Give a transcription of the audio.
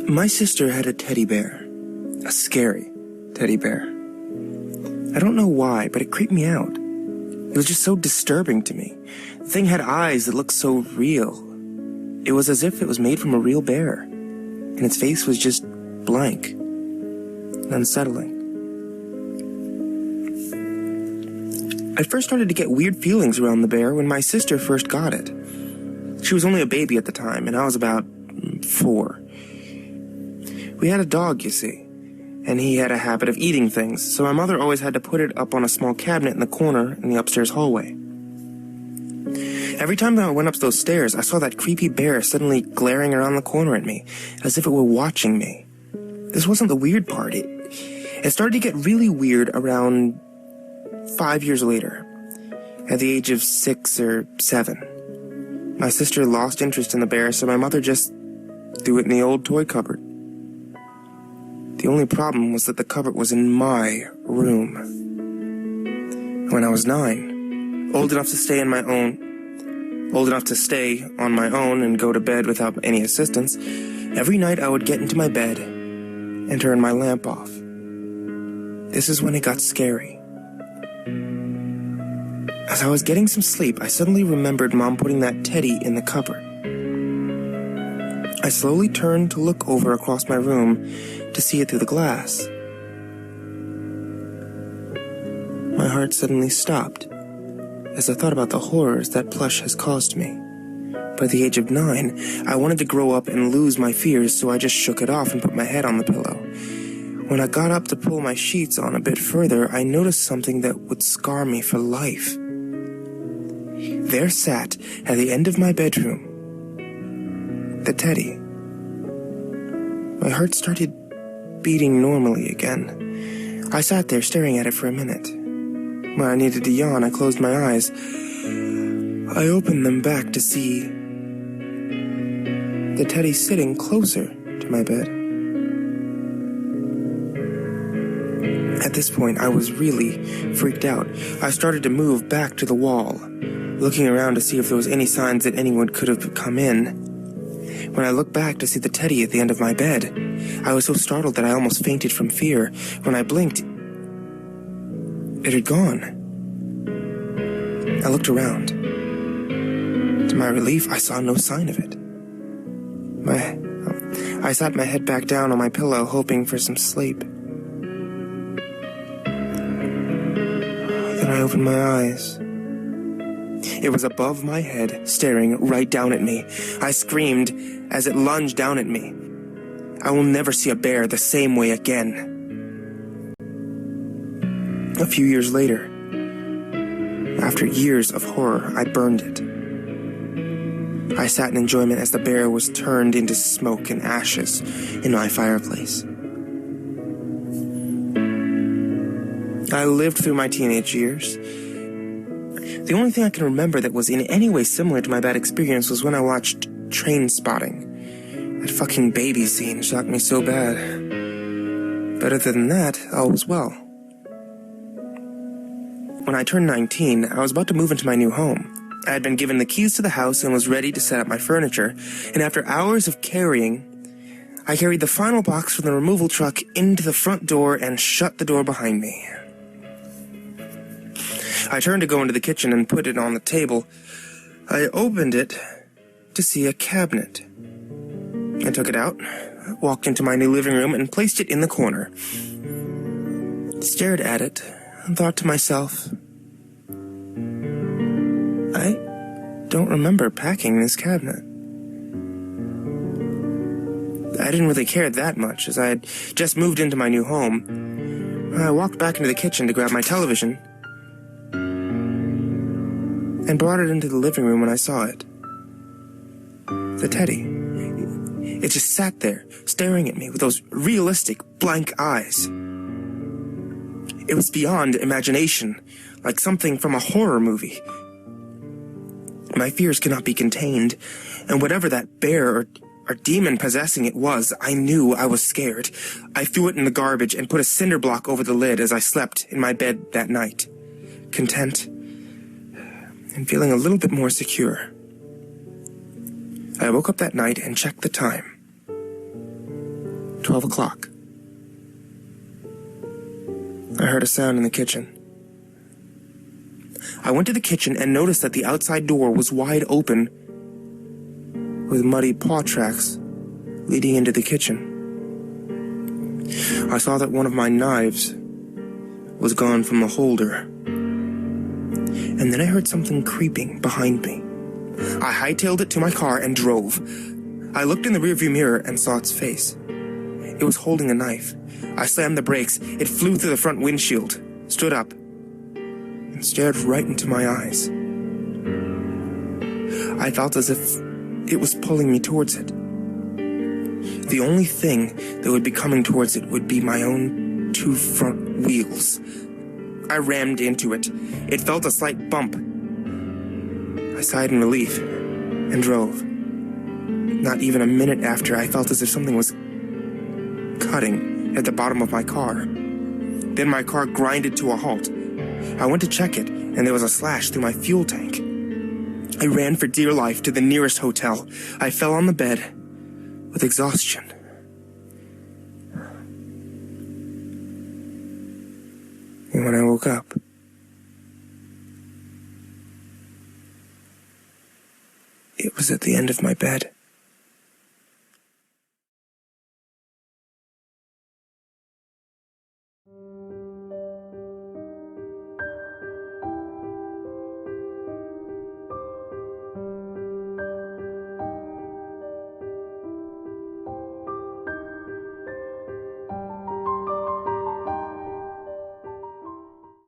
My sister had a teddy bear. A scary teddy bear. I don't know why, but it creeped me out. It was just so disturbing to me. The thing had eyes that looked so real. It was as if it was made from a real bear, and its face was just blank and unsettling. I first started to get weird feelings around the bear when my sister first got it. She was only a baby at the time, and I was about 4. We had a dog, you see, and he had a habit of eating things, so my mother always had to put it up on a small cabinet in the corner in the upstairs hallway. Every time that I went up those stairs, I saw that creepy bear suddenly glaring around the corner at me, as if it were watching me. This wasn't the weird part. It started to get really weird around 5 years later, at the age of 6 or 7. My sister lost interest in the bear, so my mother just threw it in the old toy cupboard. The only problem was that the cupboard was in my room. When I was 9, old enough to stay on my own and go to bed without any assistance, every night I would get into my bed and turn my lamp off. This is when it got scary. As I was getting some sleep, I suddenly remembered Mom putting that teddy in the cupboard. I slowly turned to look over across my room to see it through the glass. My heart suddenly stopped as I thought about the horrors that plush has caused me. By the age of 9, I wanted to grow up and lose my fears, so I just shook it off and put my head on the pillow. When I got up to pull my sheets on a bit further, I noticed something that would scar me for life. There sat, at the end of my bedroom, the teddy. My heart started beating normally again. I sat there staring at it for a minute. When I needed to yawn, I closed my eyes. I opened them back to see the teddy sitting closer to my bed. At this point, I was really freaked out. I started to move back to the wall, looking around to see if there was any signs that anyone could have come in. When I looked back to see the teddy at the end of my bed, I was so startled that I almost fainted from fear. When I blinked, it had gone. I looked around. To my relief, I saw no sign of it. I sat my head back down on my pillow, hoping for some sleep. Then I opened my eyes. It was above my head, staring right down at me. I screamed as it lunged down at me. I will never see a bear the same way again. A few years later, after years of horror, I burned it. I sat in enjoyment as the bear was turned into smoke and ashes in my fireplace. I lived through my teenage years. The only thing I can remember that was in any way similar to my bad experience was when I watched Trainspotting. That fucking baby scene shocked me so bad. But other than that, all was well. When I turned 19, I was about to move into my new home. I had been given the keys to the house and was ready to set up my furniture, and after hours of carrying, I carried the final box from the removal truck into the front door and shut the door behind me. I turned to go into the kitchen and put it on the table. I opened it to see a cabinet. I took it out, walked into my new living room, and placed it in the corner. Stared at it and thought to myself, I don't remember packing this cabinet. I didn't really care that much, as I had just moved into my new home. I walked back into the kitchen to grab my television and brought it into the living room when I saw it. The teddy. It just sat there, staring at me with those realistic, blank eyes. It was beyond imagination, like something from a horror movie. My fears could not be contained, and whatever that bear or demon possessing it was, I knew I was scared. I threw it in the garbage and put a cinder block over the lid as I slept in my bed that night, content and feeling a little bit more secure. I woke up that night and checked the time. 12 o'clock. I heard a sound in the kitchen. I went to the kitchen and noticed that the outside door was wide open with muddy paw tracks leading into the kitchen. I saw that one of my knives was gone from the holder. And then I heard something creeping behind me. I hightailed it to my car and drove. I looked in the rearview mirror and saw its face. It was holding a knife. I slammed the brakes. It flew through the front windshield, stood up, and stared right into my eyes. I felt as if it was pulling me towards it. The only thing that would be coming towards it would be my own 2 front wheels. I rammed into it. It felt a slight bump. I sighed in relief and drove. Not even a minute after, I felt as if something was cutting at the bottom of my car. Then my car grinded to a halt. I went to check it, and there was a slash through my fuel tank. I ran for dear life to the nearest hotel. I fell on the bed with exhaustion. And when I woke up, it was at the end of my bed.